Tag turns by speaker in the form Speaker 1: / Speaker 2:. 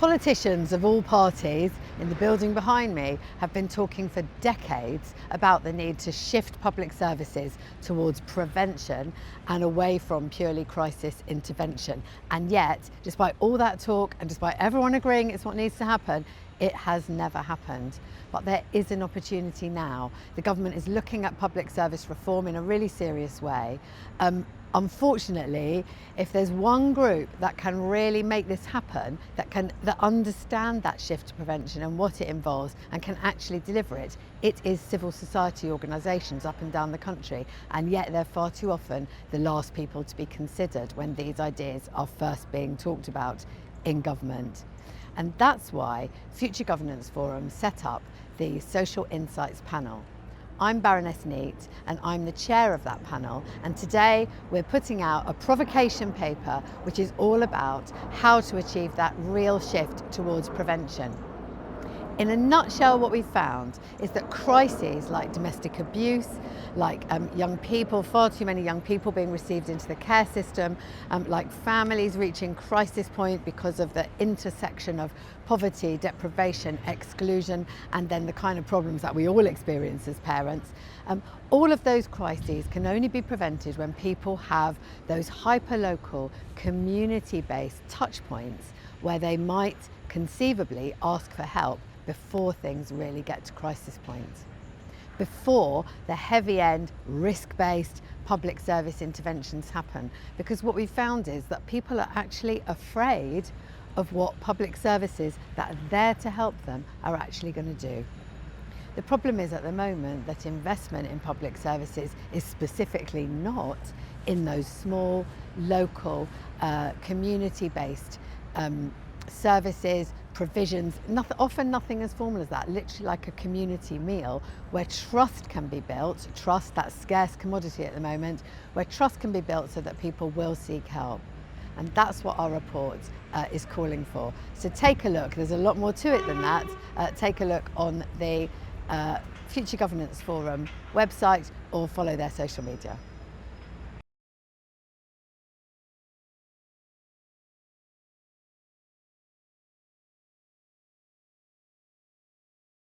Speaker 1: Politicians of all parties in the building behind me have been talking for decades about the need to shift public services towards prevention and away from purely crisis intervention. And yet, despite all that talk and despite everyone agreeing it's what needs to happen, it has never happened. But there is an opportunity now. The government is looking at public service reform in a really serious way. Unfortunately, if there's one group that can really make this happen, that understand that shift to prevention and what it involves and can actually deliver it, it is civil society organisations up and down the country. And yet they're far too often the last people to be considered when these ideas are first being talked about in government. And that's why Future Governance Forum set up the Social Insights Panel. I'm Baroness Neat and I'm the chair of that panel, and today we're putting out a provocation paper which is all about how to achieve that real shift towards prevention. In a nutshell, what we've found is that crises like domestic abuse, like young people, far too many young people being received into the care system, like families reaching crisis point because of the intersection of poverty, deprivation, exclusion, and then the kind of problems that we all experience as parents. All of those crises can only be prevented when people have those hyper-local, community-based touch points where they might conceivably ask for help before things really get to crisis points, before the heavy-end, risk-based public service interventions happen. Because what we've found is that people are actually afraid of what public services that are there to help them are actually going to do. The problem is at the moment that investment in public services is specifically not in those small, local, community-based services, provisions, often nothing as formal as that, literally like a community meal where trust can be built, trust, that scarce commodity at the moment, where trust can be built so that people will seek help. And that's what our report is calling for. So take a look, there's a lot more to it than that. Take a look on the Future Governance Forum website or follow their social media.